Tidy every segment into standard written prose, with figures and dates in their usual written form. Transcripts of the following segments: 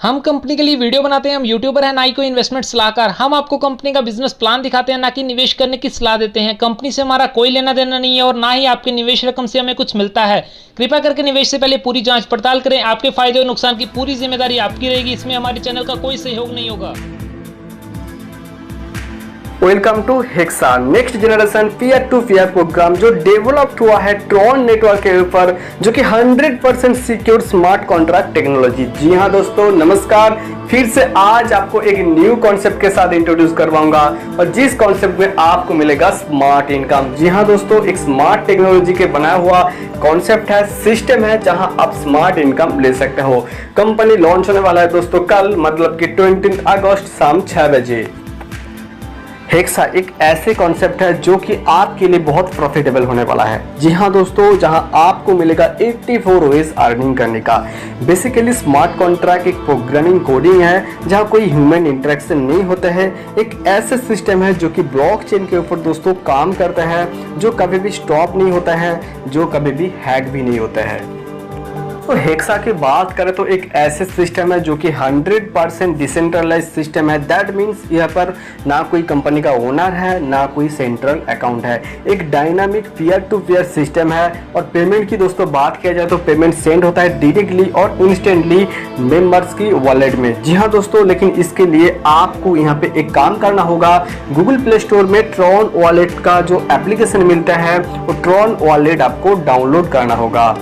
हम कंपनी के लिए वीडियो बनाते हैं, हम यूट्यूबर हैं, ना ही कोई इन्वेस्टमेंट सलाहकार। हम आपको कंपनी का बिजनेस प्लान दिखाते हैं, ना कि निवेश करने की सलाह देते हैं। कंपनी से हमारा कोई लेना देना नहीं है और ना ही आपके निवेश रकम से हमें कुछ मिलता है। कृपया करके निवेश से पहले पूरी जांच पड़ताल करें। आपके फायदे और नुकसान की पूरी जिम्मेदारी आपकी रहेगी। इसमें हमारे चैनल का कोई सहयोग नहीं होगा। Welcome to Hexa next generation peer to peer program जो डेवलप हुआ है ट्रॉन नेटवर्क के ऊपर, जो कि 100% सिक्योर स्मार्ट कॉन्ट्रैक्ट टेक्नोलॉजी। जी हाँ दोस्तों, नमस्कार। फिर से आज आपको एक न्यू कॉन्सेप्ट के साथ इंट्रोड्यूस करवाऊंगा और जिस कॉन्सेप्ट में आपको मिलेगा स्मार्ट इनकम। जी हाँ दोस्तों, एक स्मार्ट टेक्नोलॉजी के बनाया हुआ कॉन्सेप्ट है, सिस्टम है, जहां आप स्मार्ट इनकम ले सकते हो। कंपनी लॉन्च होने वाला है दोस्तों कल, मतलब कि 20 अगस्त शाम 6 बजे। हेक्सा एक ऐसे कॉन्सेप्ट है जो कि आपके लिए बहुत प्रॉफिटेबल होने वाला है। जी हाँ दोस्तों, जहां आपको मिलेगा 84 वेज अर्निंग करने का। बेसिकली स्मार्ट कॉन्ट्रैक्ट एक प्रोग्रामिंग कोडिंग है जहां कोई ह्यूमन इंटरेक्शन नहीं होता है। एक ऐसे सिस्टम है जो कि ब्लॉकचेन के ऊपर दोस्तों काम करता है, जो कभी भी स्टॉप नहीं होता है, जो कभी भी हैक भी नहीं होता है। तो हेक्सा की बात करें तो एक ऐसे सिस्टम है जो कि 100% डिसेंट्रलाइज सिस्टम है। दैट मीन्स यहाँ पर ना कोई कंपनी का ओनर है, ना कोई सेंट्रल अकाउंट है। एक dynamic peer to peer system है। और पेमेंट की दोस्तों बात किया जाए तो पेमेंट सेंड होता है डायरेक्टली और इंस्टेंटली मेंबर्स की वॉलेट में। जी हाँ दोस्तों, लेकिन इसके लिए आपको यहाँ पे एक काम करना होगा। गूगल प्ले स्टोर में ट्रॉन वॉलेट का जो एप्लीकेशन मिलता है वो ट्रॉन वॉलेट आपको डाउनलोड करना होगा।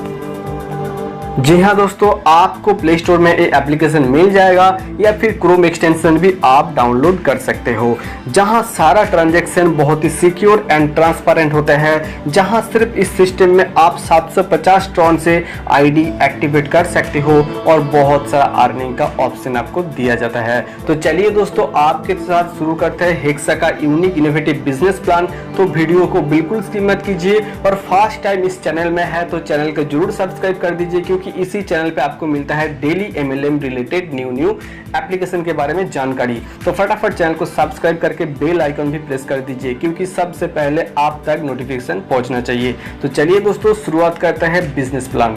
जी हाँ दोस्तों, आपको प्ले स्टोर में ये एप्लीकेशन मिल जाएगा या फिर क्रोम एक्सटेंशन भी आप डाउनलोड कर सकते हो, जहां सारा ट्रांजैक्शन बहुत ही सिक्योर एंड ट्रांसपेरेंट होता है। जहां सिर्फ इस सिस्टम में आप 750 ट्रॉन से आईडी एक्टिवेट कर सकते हो और बहुत सारा अर्निंग का ऑप्शन आपको दिया जाता है। तो चलिए दोस्तों, आपके साथ शुरू करते हैं हेक्सा का यूनिक इनोवेटिव बिजनेस प्लान। तो वीडियो को बिल्कुल स्किप मत कीजिए और फर्स्ट टाइम इस चैनल में है तो चैनल को जरूर सब्सक्राइब कर दीजिए, क्योंकि इसी चैनल पे आपको मिलता है daily MLM related new application के बारे में जानकारी। तो फटाफट चैनल को सब्सक्राइब करके बेल आइकन भी प्रेस कर दीजिए, क्योंकि सबसे पहले आप तक नोटिफिकेशन पहुंचना चाहिए। तो चलिए दोस्तों, शुरुआत करते हैं बिजनेस प्लान।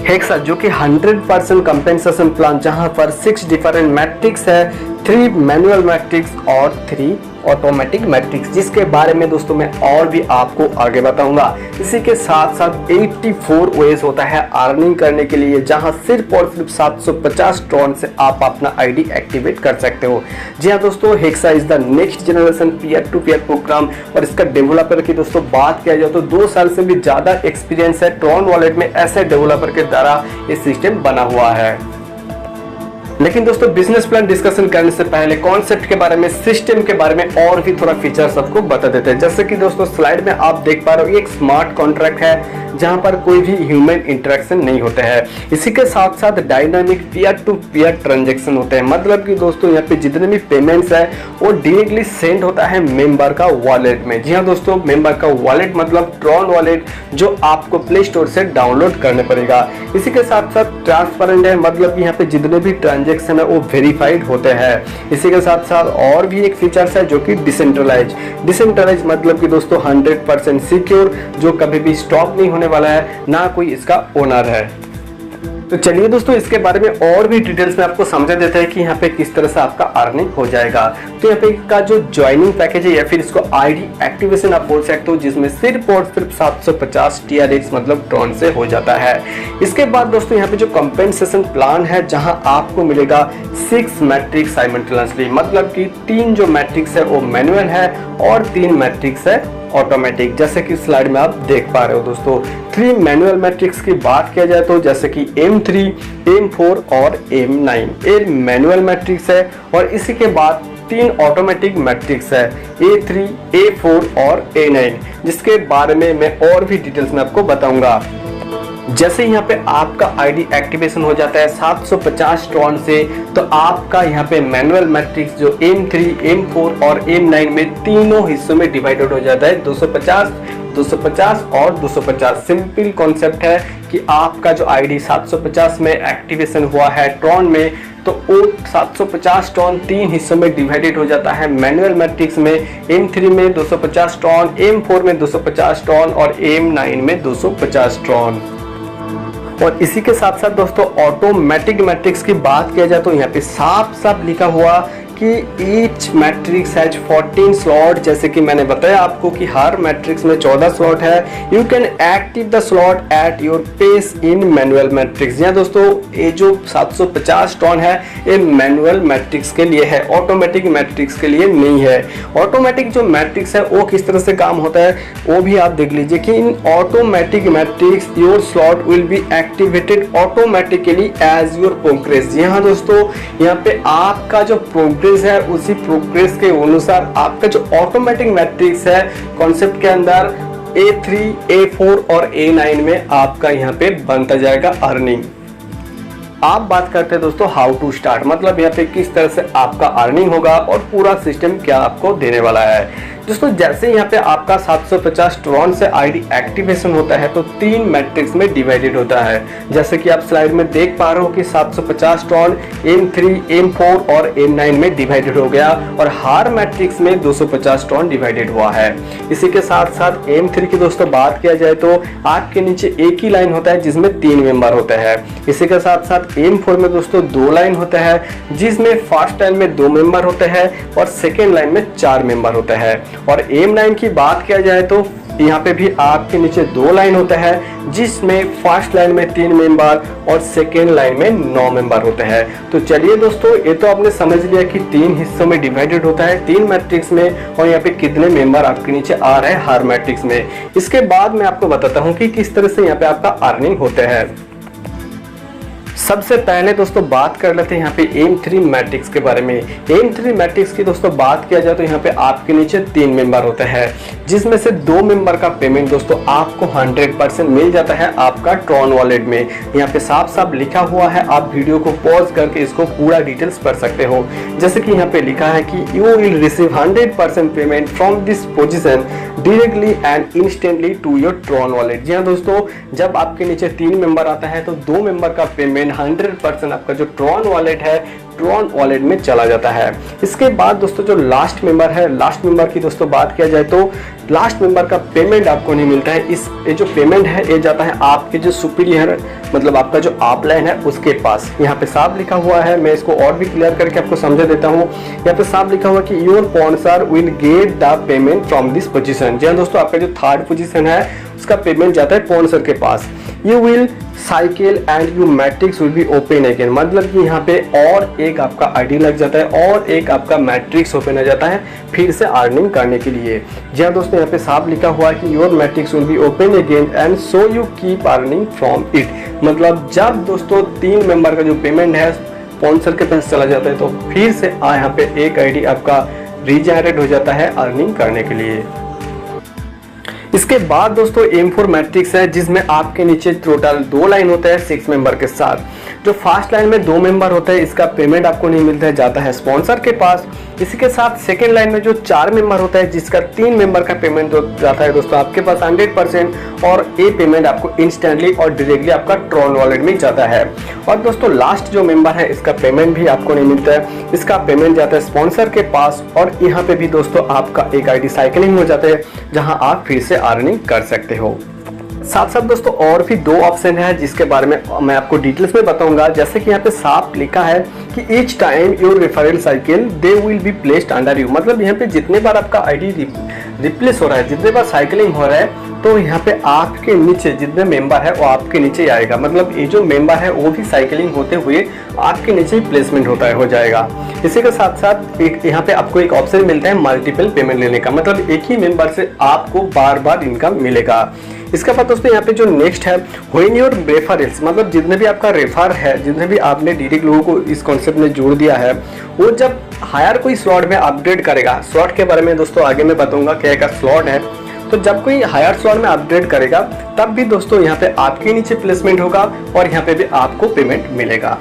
हेक्सा जो कि 100% कंपेंसेशन प्लान, जहां पर 6 डिफरेंट मैट्रिक्स है, 3 मैनुअल मैट्रिक्स और 3 ऑटोमेटिक मैट्रिक्स, जिसके बारे में दोस्तों मैं और भी आपको आगे बताऊंगा। इसी के साथ साथ 84 वेज होता है अर्निंग करने के लिए, जहां सिर्फ और सिर्फ 750 ट्रॉन से आप अपना आईडी एक्टिवेट कर सकते हो। जी हाँ दोस्तों, Hexa is the next generation peer to peer program. और इसका डेवलपर की दोस्तों बात किया जाए तो 2 साल से भी ज्यादा एक्सपीरियंस है ट्रॉन वॉलेट में। ऐसे डेवलपर के द्वारा ये सिस्टम बना हुआ है। लेकिन दोस्तों, बिजनेस प्लान डिस्कशन करने से पहले कॉन्सेप्ट के बारे में, सिस्टम के बारे में और भी थोड़ा फीचर्स आपको बता देते हैं। जैसे कि दोस्तों स्लाइड में आप देख पा रहे हो, एक स्मार्ट कॉन्ट्रैक्ट है जहां पर कोई भी ह्यूमन इंटरेक्शन नहीं होता है। इसी के साथ साथ dynamic peer to peer transaction होते हैं। मतलब कि दोस्तों यहाँ पे जितने भी पेमेंट्स है वो डायरेक्टली सेंड होता है मेंबर का वॉलेट में। जी हाँ दोस्तों, मेंबर का वॉलेट मतलब ट्रॉन वॉलेट, जो आपको प्ले स्टोर से डाउनलोड करने पड़ेगा। इसी के साथ साथ ट्रांसपेरेंट है, मतलब कि यहाँ पे जितने भी ट्रांजैक्शन है वो वेरीफाइड होते हैं। इसी के साथ साथ और भी एक फीचर्स है जो कि डिसेंट्रलाइज मतलब कि दोस्तों 100% सिक्योर, जो कभी भी स्टॉप नहीं होने वाला है, ना कोई इसका ओनर है। तो चलिए दोस्तों, इसके बारे में और भी डिटेल्स में आपको समझा देते हैं कि यहाँ पे किस तरह से आपका अर्निंग हो जाएगा। तो यहाँ पे का जो ज्वाइनिंग पैकेज है या फिर इसको आईडी एक्टिवेशन आप बोल सकते हो, जिसमें सिर्फ और सिर्फ 750 TRX मतलब ट्रॉन से हो जाता है। इसके बाद दोस्तों यहाँ पे जो कंपेंसेशन प्लान है, जहां आपको मिलेगा 6 मैट्रिक्स साइमल्टेनियसली, मतलब कि 3 जो मैट्रिक्स है वो मैनुअल है और 3 मैट्रिक्स है ऑटोमेटिक, जैसे कि स्लाइड में आप देख पा रहे हो दोस्तों। 3 मैनुअल मैट्रिक्स की बात किया जाए तो जैसे कि M3, M4 और M9 ये मैनुअल मैट्रिक्स है। और इसी के बाद 3 ऑटोमेटिक मैट्रिक्स है, A3, A4 और A9, जिसके बारे में मैं और भी डिटेल्स में आपको बताऊंगा। जैसे यहाँ पे आपका आईडी एक्टिवेशन हो जाता है 750 ट्रॉन से, तो आपका यहाँ पे मैनुअल मैट्रिक्स जो M3, M4 और M9 में तीनों हिस्सों में डिवाइडेड हो जाता है, 250, 250 और 250। सिंपल कॉन्सेप्ट है कि आपका जो आईडी 750 में एक्टिवेशन हुआ है ट्रॉन में, तो वो 750 ट्रॉन 3 हिस्सों में डिवाइडेड हो जाता है मैनुअल मैट्रिक्स में। M3 में 250 ट्रॉन, M4 में 250 ट्रॉन और M9 में 250 ट्रॉन। और इसी के साथ साथ दोस्तों ऑटोमेटिक मैट्रिक्स की बात किया जाए तो यहाँ पे साफ साफ लिखा हुआ कि ईच मैट्रिक्स हैज 14 स्लॉट। जैसे कि मैंने बताया आपको कि हर मैट्रिक्स में 14 स्लॉट है। You can active the slot at your pace in manual matrix. यहाँ दोस्तों ये जो 750 टॉन है ये मैनुअल मैट्रिक्स के लिए है, ऑटोमेटिक मैट्रिक्स के लिए नहीं है। ऑटोमेटिक जो मैट्रिक्स है वो किस तरह से काम होता है वो भी आप देख लीजिए कि in automatic matrix your slot will be activated automatically as your progress. यहाँ दोस्तों यहाँ पे आपका जो प्रोग्रेस है उसी प्रोग्रेस के अनुसार आपका जो ऑटोमेटिक मैट्रिक्स है कॉन्सेप्ट के अंदर A3, A4 और A9 में आपका यहाँ पे बनता जाएगा अर्निंग। आप बात करते हैं दोस्तों हाउ टू स्टार्ट, मतलब यहाँ पे किस तरह से आपका अर्निंग होगा और पूरा सिस्टम क्या आपको देने वाला है। दोस्तों जैसे यहाँ पे आपका 750 ट्रॉन से आईडी एक्टिवेशन होता है तो 3 मैट्रिक्स में डिवाइडेड होता है। जैसे कि आप स्लाइड में देख पा रहे हो कि 750 ट्रॉन M3, M4 और M9 में डिवाइडेड हो गया और हर मैट्रिक्स में 250 ट्रॉन डिवाइडेड हुआ है। इसी के साथ साथ M3 की दोस्तों बात किया जाए तो आपके नीचे एक ही लाइन होता है जिसमें 3 मेंबर होते हैं। इसी के साथ साथ M4 में दोस्तों 2 लाइन होता है जिसमें फर्स्ट लाइन में 2 मेंबर होते हैं और सेकेंड लाइन में 4 मेंबर होते हैं। और M9 की बात किया जाए तो यहाँ पे भी आपके नीचे 2 लाइन होता है जिसमें फर्स्ट लाइन में 3 मेंबर और सेकेंड लाइन में 9 मेंबर होते हैं। तो चलिए दोस्तों ये तो आपने समझ लिया कि 3 हिस्सों में डिवाइडेड होता है 3 मैट्रिक्स में और यहाँ पे कितने मेंबर आपके नीचे आ रहे हैं हर मैट्रिक्स में। इसके बाद मैं आपको बताता हूँ कि किस तरह से यहाँ पे आपका अर्निंग होता है। सबसे पहले दोस्तों बात कर लेते हैं यहाँ पे M3 मैट्रिक्स के बारे में। M3 मैट्रिक्स की दोस्तों बात किया जाए तो यहाँ पे आपके नीचे 3 मेंबर होते हैं जिसमें से 2 मेंबर का पेमेंट दोस्तों आपको 100% मिल जाता है आपका ट्रॉन वॉलेट में। यहाँ पे साफ साफ लिखा हुआ है, आप वीडियो को पॉज करके इसको पूरा डिटेल्स पढ़ सकते हो। जैसे कि यहाँ पे लिखा है कि you will receive 100% payment from this position directly and instantly to your Tron wallet. जी हाँ दोस्तों, जब आपके नीचे 3 मेंबर आता है तो 2 मेंबर का पेमेंट 100% आपका जो ट्रॉन वॉलेट है ट्रॉन वॉलेट में चला जाता है। इसके बाद दोस्तों जो लास्ट मेंबर है, लास्ट मेंबर की दोस्तों बात किया जाए तो लास्ट मेंबर का पेमेंट आपको नहीं मिलता है। ये जो पेमेंट है ये जाता है आपके जो सुपीरियर मतलब आपका जो अपलाइन है उसके पास। यहाँ पे साफ लिखा हुआ है, मैं इसको और भी क्लियर करके आपको समझा देता हूँ। यहाँ पे साफ लिखा हुआ कि your sponsor will get the payment from this position. जी हाँ दोस्तों, आपका जो थर्ड पोजीशन है उसका पेमेंट जाता है स्पॉन्सर के पास। You will cycle and you matrix will be open again, मतलब कि यहाँ पे और एक आपका आईडी लग जाता है और एक आपका मैट्रिक्स ओपन हो जाता है फिर से अर्निंग करने के लिए। जी हाँ दोस्तों, यहाँ पे साफ लिखा हुआ है कि your matrix will be open again and so you keep earning from it. मतलब जब दोस्तों 3 मेंबर का जो पेमेंट है स्पॉन्सर के पास चला जाता है तो फिर से यहाँ पे एक आईडी आपका रीजनरेट हो जाता है अर्निंग करने के लिए। इसके बाद दोस्तों M4 मैट्रिक्स है जिसमें आपके नीचे टोटल 2 लाइन होता है 6 मेंबर के साथ। जो फर्स्ट लाइन में 2 मेंबर होते हैं इसका पेमेंट आपको नहीं मिलता है, जाता है स्पॉन्सर के पास। इसी के साथ सेकेंड लाइन में जो 4 मेंबर होता है जिसका 3 मेंबर का पेमेंट जाता है दोस्तों आपके पास 100% और ये पेमेंट आपको इंस्टेंटली और डायरेक्टली आपका ट्रॉन वॉलेट में जाता है। और दोस्तों लास्ट जो मेंबर है इसका पेमेंट भी आपको नहीं मिलता है, इसका पेमेंट जाता है स्पॉन्सर के पास। और यहाँ पे भी दोस्तों आपका एक आईडी साइकिलिंग हो जाता है जहाँ आप फिर से अर्निंग कर सकते हो। साथ साथ दोस्तों और भी 2 ऑप्शन है जिसके बारे में मैं आपको डिटेल्स में बताऊंगा। जैसे कि यहाँ पे साफ लिखा है कि each time your referral cycle they will be placed under you, मतलब यहाँ पे जितने बार आपका आईडी रिप्लेस हो रहा है, जितने बार साइकिलिंग हो रहा है तो यहाँ पे आपके नीचे जितने मेंबर है वो आपके नीचे आएगा। मतलब ये जो मेंबर है वो भी साइकिलिंग होते हुए आपके नीचे प्लेसमेंट होता है हो जाएगा। इसी के साथ साथ एक यहाँ पे आपको एक ऑप्शन मिलता है मल्टीपल पेमेंट लेने का, मतलब एक ही मेंबर से आपको बार बार इनकम मिलेगा। इसके बाद दोस्तों यहाँ पे जो नेक्स्ट है व्हेन योर रेफरल्स, मतलब जितने भी आपका रेफर है, जितने भी आपने डायरेक्ट लोगों को इस कॉन्सेप्ट में जोड़ दिया है, वो जब हायर कोई स्लॉट में अपग्रेड करेगा, स्लॉट के बारे में दोस्तों आगे मैं बताऊंगा क्या क्या स्लॉट है, तो जब कोई हायर स्लॉट में अपग्रेड करेगा तब भी दोस्तों यहाँ पे आपके नीचे प्लेसमेंट होगा और यहाँ पे भी आपको पेमेंट मिलेगा।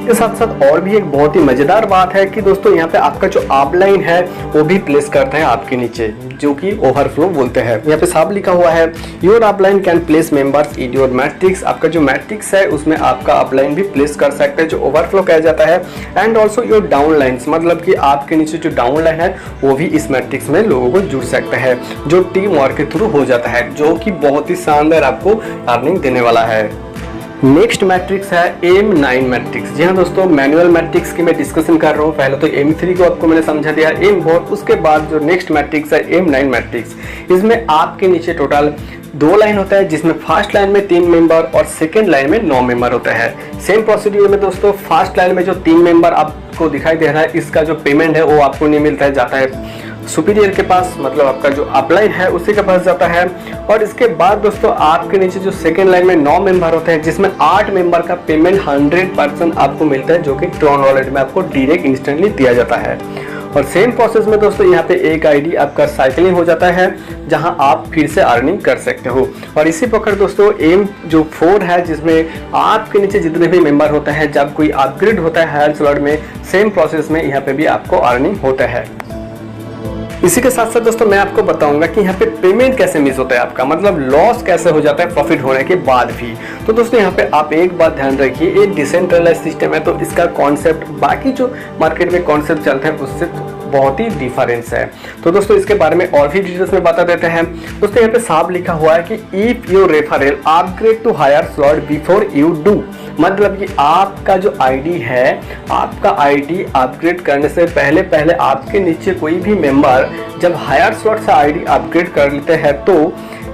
इसके साथ साथ और भी एक बहुत ही मजेदार बात है कि दोस्तों यहाँ पे आपका जो अपलाइन है वो भी प्लेस करता है आपके नीचे, जो कि ओवरफ्लो बोलते हैं। यहाँ पे साफ लिखा हुआ है your upline can place members in your matrix, आपका जो मैट्रिक्स है उसमें आपका अपलाइन भी प्लेस कर सकते हैं जो ओवरफ्लो कहा जाता है। And also your down lines, मतलब कि आपके नीचे जो डाउन लाइन है वो भी इस मैट्रिक्स में लोगों को जुड़ सकता है जो टीम वर्क के थ्रू हो जाता है, जो कि बहुत ही शानदार आपको अर्निंग देने वाला है। नेक्स्ट मैट्रिक्स है M9 मैट्रिक्स। जी हाँ दोस्तों, मैनुअल मैट्रिक्स की मैं डिस्कशन कर रहा हूँ। पहले तो M3 को आपको मैंने समझा दिया, M4, उसके बाद जो नेक्स्ट मैट्रिक्स है M9 मैट्रिक्स। इसमें आपके नीचे टोटल 2 लाइन होता है, जिसमें फर्स्ट लाइन में 3 मेंबर और सेकंड लाइन में 9 मेंबर होता है। सेम प्रोसीड्यूर में दोस्तों, फर्स्ट लाइन में जो 3 मेंबर आपको दिखाई दे रहा है, इसका जो पेमेंट है वो आपको नहीं मिलता है, जाता है सुपीरियर के पास, मतलब आपका जो अपलाइन है उसी के पास जाता है। और इसके बाद दोस्तों आपके नीचे जो सेकंड लाइन में 9 मेंबर होते हैं, जिसमें 8 मेंबर का पेमेंट 100% आपको मिलता है, जो कि ट्रॉन वॉलेट में आपको डायरेक्ट इंस्टेंटली दिया जाता है। और सेम प्रोसेस में दोस्तों यहाँ पे एक आईडी आपका साइकिलिंग हो जाता है, जहां आप फिर से अर्निंग कर सकते हो। और इसी प्रकार दोस्तों M4 है, जिसमें आपके नीचे जितने भी मेंबर होते हैं, जब कोई अपग्रेड होता है हायर स्लॉट में, सेम प्रोसेस में यहाँ पे भी आपको अर्निंग होता है। इसी के साथ साथ दोस्तों मैं आपको बताऊंगा कि यहाँ पे पेमेंट कैसे मिस होता है आपका, मतलब लॉस कैसे हो जाता है प्रॉफिट होने के बाद भी। तो दोस्तों यहाँ पे आप एक बात ध्यान रखिए, ये डिसेंट्रलाइज सिस्टम है, तो इसका कॉन्सेप्ट बाकी जो मार्केट में कॉन्सेप्ट चलते हैं उससे बहुत ही डिफरेंस है। तो दोस्तों इसके बारे में और भी डिटेल्स में बता देते हैं। दोस्तों यहाँ पे साफ लिखा हुआ है कि if your referral upgrade to higher slot before you do, मतलब कि आपका जो आईडी है, आपका आईडी अपग्रेड करने से पहले आपके नीचे कोई भी मेंबर जब हायर स्लॉट से आईडी अपग्रेड कर लेते हैं, तो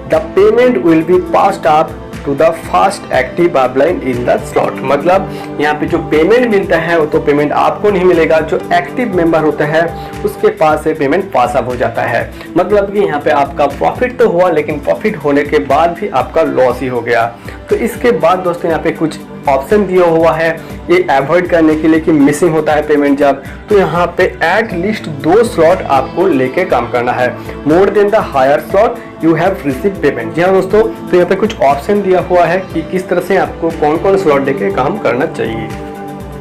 the payment will be passed up to the first active upline in the slot. मतलब यहाँ पे जो पेमेंट मिलता है वो तो पेमेंट आपको नहीं मिलेगा, जो एक्टिव मेंबर होता है उसके पास से पेमेंट पास अप हो जाता है। मतलब कि यहाँ पे आपका प्रॉफिट तो हुआ, लेकिन प्रॉफिट होने के बाद भी आपका लॉस ही हो गया। तो इसके बाद दोस्तों यहाँ पे कुछ ऑप्शन दिया हुआ है ये अवॉइड करने के लिए कि मिसिंग होता है पेमेंट जब, तो यहाँ पे एट लीस्ट 2 स्लॉट आपको लेके काम करना है। More than the higher slot you have receive payment. जी हाँ दोस्तों, तो यहाँ पे कुछ ऑप्शन दिया हुआ है कि किस तरह से आपको कौन कौन स्लॉट लेके काम करना चाहिए।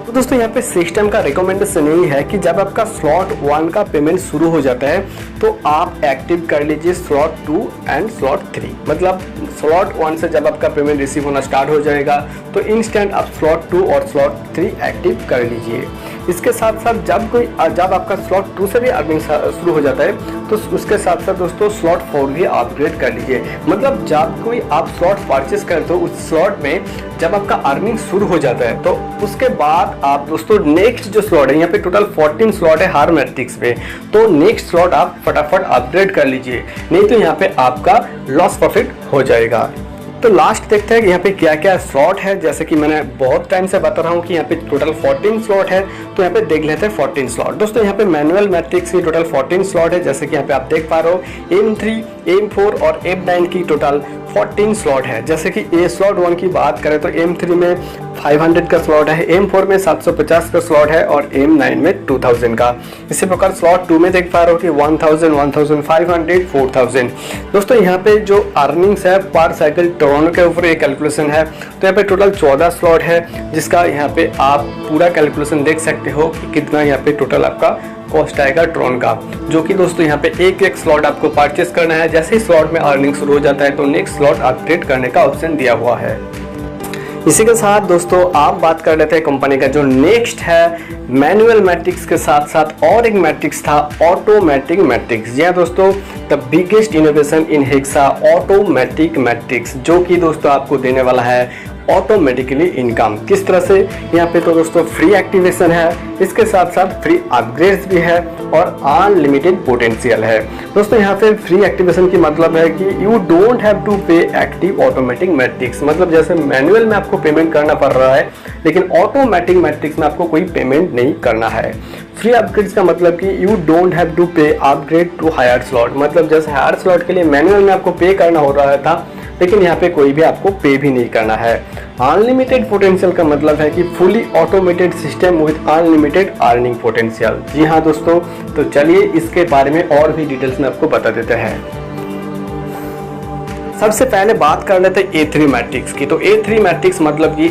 तो दोस्तों यहाँ पे सिस्टम का रिकमेंडेशन यही है कि जब आपका स्लॉट 1 का पेमेंट शुरू हो जाता है तो आप एक्टिव कर लीजिए स्लॉट 2 एंड स्लॉट 3। मतलब स्लॉट 1 से जब आपका पेमेंट रिसीव होना स्टार्ट हो जाएगा तो इंस्टेंट आप स्लॉट 2 और स्लॉट 3 एक्टिव कर लीजिए। इसके साथ साथ जब आपका स्लॉट 2 से भी अर्निंग शुरू हो जाता है तो उसके साथ साथ दोस्तों स्लॉट 4 भी अपग्रेड कर लीजिए। मतलब जब कोई आप स्लॉट परचेस करते हो उस स्लॉट में जब आपका अर्निंग शुरू हो जाता है तो उसके बाद आप दोस्तों नेक्स्ट जो स्लॉट है, यहाँ पे टोटल 14 स्लॉट है हर मैट्रिक्स पे, तो नेक्स्ट स्लॉट आप फटाफट अपग्रेड कर लीजिए, नहीं तो यहाँ पे आपका लॉस प्रॉफिट हो जाएगा। तो लास्ट देखते हैं कि यहाँ पे क्या क्या स्लॉट है। जैसे कि मैंने बहुत टाइम से बता रहा हूँ कि यहाँ पे टोटल 14 स्लॉट है, तो यहाँ पे देख लेते हैं 14 स्लॉट। दोस्तों यहाँ पे मैनुअल मैट्रिक्स की टोटल 14 स्लॉट है, जैसे कि यहाँ पे आप देख पा रहे हो M3, M4 और M9 की टोटल 14 स्लॉट है। जैसे कि ए स्लॉट 1 की बात करें तो M3 में 500 का स्लॉट है, M4 में 750 का स्लॉट है और M9 में 2000 का। इसी प्रकार स्लॉट 2 में देख पा रहे हो कि 1000, 1500, 4000। दोस्तों यहाँ पे जो अर्निंग्स है पर साइकिल टोरंटो के ऊपर एक कैलकुलेशन है, तो यहाँ पे टोटल 14 स्लॉट है, जिसका यहाँ पे आप पूरा कैलकुलेशन देख सकते हो कि कितना यहाँ पे टोटल आपका कॉस्ट आएगा ट्रॉन का, जो कि दोस्तों यहाँ पे एक स्लॉट आपको परचेस करना है। जैसे ही स्लॉट में अर्निंग शुरू हो जाता है तो नेक्स्ट स्लॉट अपग्रेड करने का ऑप्शन दिया हुआ है। इसी के साथ दोस्तों आप बात कर लेते हैं कंपनी का जो नेक्स्ट है मैनुअल मैट्रिक्स के साथ साथ और एक मैट्रिक्स था ऑटोमेटिक मैट्रिक्स। जी हाँ दोस्तों, the biggest innovation in hexa automatic matrix, जो कि दोस्तों आपको देने वाला है ऑटोमेटिकली इनकम। किस तरह से, यहाँ पे तो दोस्तों फ्री एक्टिवेशन है, इसके साथ साथ फ्री अपग्रेड्स भी है और अनलिमिटेड पोटेंशियल है। दोस्तों यहाँ पे फ्री एक्टिवेशन की मतलब है कि यू डोंट हैव टू पे एक्टिव ऑटोमेटिक मैट्रिक्स। मतलब जैसे मैनुअल में आपको पेमेंट करना पड़ रहा है, लेकिन ऑटोमेटिक मैट्रिक्स में आपको कोई पेमेंट नहीं करना है। फ्री अपग्रेड्स का मतलब कि यू डोंट हैव टू पे अपग्रेड टू हायर स्लॉट। मतलब जैसे हायर स्लॉट के लिए मैनुअल में आपको पे करना हो रहा था, लेकिन यहाँ पे कोई भी आपको पे भी नहीं करना है। अनलिमिटेड पोटेंशियल का मतलब है कि fully automated system with unlimited earning potential. जी हाँ दोस्तों, तो चलिए इसके बारे में और भी डिटेल्स में आपको बता देते हैं। सबसे पहले बात कर लेते हैं A3 मैट्रिक्स की। तो A3 मैट्रिक्स मतलब कि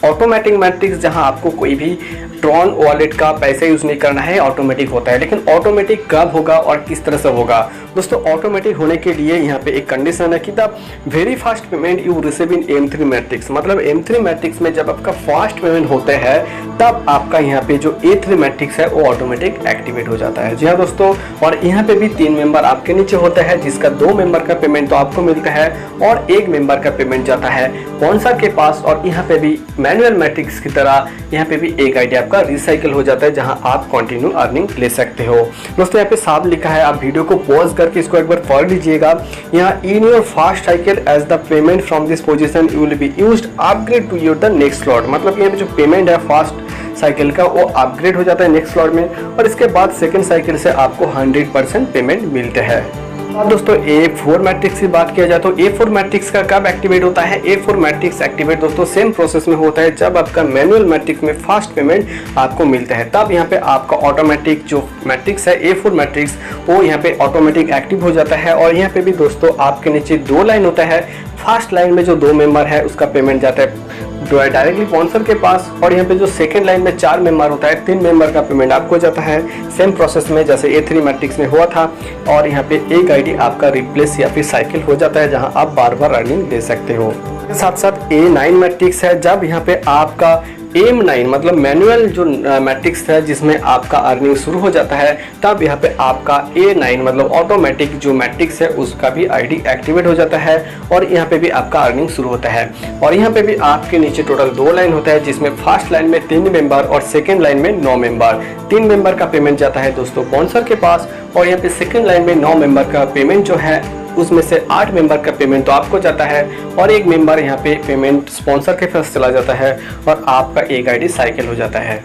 ऑटोमेटिक मैट्रिक्स जहां आपको कोई भी ट्रॉन वॉलेट का पैसा यूज नहीं करना है, ऑटोमेटिक होता है। लेकिन ऑटोमेटिक कब होगा और किस तरह से होगा दोस्तों? ऑटोमेटिक होने के लिए यहाँ पे एक कंडीशन है कि the very fast payment you receive in M3 matrix, मतलब M3 मैट्रिक्स में जब आपका फास्ट पेमेंट होता है तब आपका यहाँ पे जो A3 मैट्रिक्स है वो ऑटोमेटिक एक्टिवेट हो जाता है। जी हाँ दोस्तों, और यहाँ पे भी 3 मेंबर आपके नीचे होता है, जिसका 2 मेंबर का पेमेंट तो आपको मिलता है और 1 मेंबर का पेमेंट जाता है स्पॉन्सर के पास। और यहाँ पे भी मैनुअल मैट्रिक्स की तरह यहाँ पे भी एक आईडी आपका रिसाइकिल हो जाता है, जहां आप कंटिन्यू अर्निंग ले सकते हो। दोस्तों यहाँ पे साफ लिखा है, आप वीडियो को पॉज करके इसको एक बार पढ़ लीजिएगा। यहाँ in your fast cycle as the payment from this position you will be used upgrade to your the next slot, मतलब यहाँ पे जो पेमेंट है फास्ट साइकिल का वो अपग्रेड हो जाता है नेक्स्ट स्लॉट में, और इसके बाद सेकंड साइकिल से आपको 100% पेमेंट मिलते हैं। अब दोस्तों A4 मैट्रिक्स की बात किया जाए तो A4 मैट्रिक्स का कब एक्टिवेट होता है? A4 मैट्रिक्स एक्टिवेट दोस्तों सेम प्रोसेस में होता है जब आपका मैनुअल मैट्रिक्स में फास्ट पेमेंट आपको मिलता है, तब यहाँ पे आपका ऑटोमेटिक जो मैट्रिक्स है A4 मैट्रिक्स वो यहाँ पे ऑटोमेटिक एक्टिव हो जाता है। और यहाँ पे भी दोस्तों आपके नीचे 2 लाइन होता है, फर्स्ट लाइन में जो 2 मेंबर है उसका पेमेंट जाता है डायरेक्टली स्पॉन्सर के पास, और यहाँ पे जो सेकंड लाइन में 4 मेंबर होता है 3 मेंबर का पेमेंट आपको जाता है सेम प्रोसेस में जैसे A3 मैट्रिक्स में हुआ था। और यहाँ पे एक आईडी आपका रिप्लेस या फिर साइकिल हो जाता है जहां आप बार बार अर्निंग दे सकते हो। साथ साथ A9 मैट्रिक्स है, जब यहाँ पे आपका M9 मतलब मैनुअल जो मैट्रिक्स है जिसमें आपका अर्निंग शुरू हो जाता है, तब यहाँ पे आपका A9 मतलब ऑटोमेटिक जो मैट्रिक्स है उसका भी आईडी एक्टिवेट हो जाता है और यहाँ पे भी आपका अर्निंग शुरू होता है। और यहाँ पे भी आपके नीचे टोटल 2 लाइन होता है, जिसमें फर्स्ट लाइन में 3 मेंबर और सेकेंड लाइन में 9 मेंबर। 3 मेंबर का पेमेंट जाता है दोस्तों स्पॉन्सर के पास, और यहाँ पे सेकेंड लाइन में 9 मेंबर का पेमेंट जो है उसमें से 8 मेंबर का पेमेंट तो आपको जाता है और 1 मेंबर यहाँ पे पेमेंट स्पॉन्सर के पास चला जाता है और आपका एक आईडी साइकिल हो जाता है।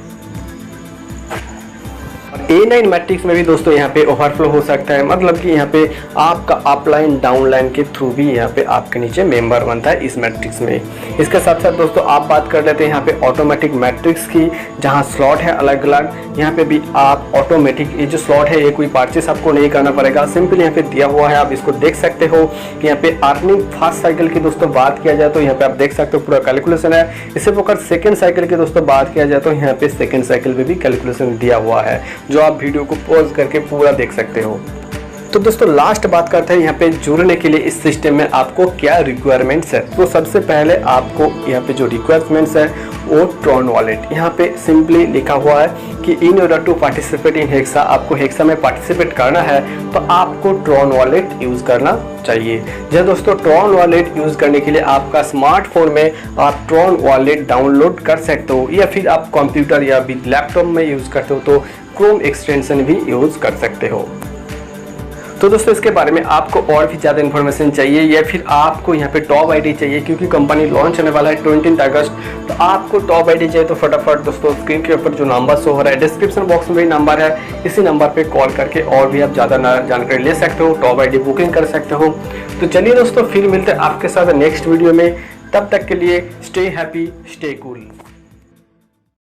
A9 मैट्रिक्स में भी दोस्तों यहाँ पे ओवरफ्लो हो सकता है, मतलब कि यहाँ पे आपका अपलाइन डाउनलाइन के थ्रू भी यहाँ पे आपके नीचे मेंबर बनता है इस मैट्रिक्स में। इसके साथ साथ दोस्तों आप बात कर लेते हैं यहाँ पे ऑटोमेटिक मैट्रिक्स की, जहाँ स्लॉट है अलग अलग। यहाँ पे भी आप ऑटोमेटिक ये जो स्लॉट है ये कोई परचेस आपको नहीं करना पड़ेगा, सिंपल यहाँ पे दिया हुआ है, आप इसको देख सकते हो कि यहाँ पे अर्निंग फर्स्ट साइकिल की दोस्तों बात किया जाए तो यहाँ पे आप देख सकते हो पूरा कैलकुलेशन है। इसे होकर सेकेंड साइकिल की दोस्तों बात किया जाए तो यहाँ पे सेकेंड साइकिल में भी कैलकुलेशन दिया हुआ है, जो आप वीडियो को पॉज करके पूरा देख सकते हो। तो दोस्तों लास्ट बात करते हैं यहाँ पे जुड़ने के लिए इस सिस्टम में आपको क्या रिक्वायरमेंट्स है। तो सबसे पहले आपको यहाँ पे जो रिक्वायरमेंट्स है वो ट्रॉन वॉलेट, यहाँ पे सिंपली लिखा हुआ है कि in order to participate in Hexa, आपको हेक्सा में पार्टिसिपेट करना है तो आपको ट्रॉन वॉलेट यूज करना चाहिए। जी दोस्तों, ट्रॉन वॉलेट यूज करने के लिए आपका स्मार्टफोन में आप ट्रॉन वॉलेट डाउनलोड कर सकते हो, या फिर आप कंप्यूटर या भी लैपटॉप में यूज करते हो तो क्रोम एक्सटेंशन भी यूज कर सकते हो। तो दोस्तों इसके बारे में आपको और भी ज़्यादा इन्फॉर्मेशन चाहिए या फिर आपको यहाँ पे टॉप आईडी चाहिए, क्योंकि कंपनी लॉन्च होने वाला है 20 अगस्त, तो आपको टॉप आईडी चाहिए तो फटाफट दोस्तों स्क्रीन के ऊपर जो नंबर शो हो रहा है डिस्क्रिप्शन बॉक्स में भी नंबर है, इसी नंबर पे कॉल करके और भी आप ज़्यादा जानकारी ले सकते हो, टॉप आईडी बुकिंग कर सकते हो। तो चलिए दोस्तों फिर मिलते हैं आपके साथ नेक्स्ट वीडियो में, तब तक के लिए स्टे हैप्पी स्टे कूल।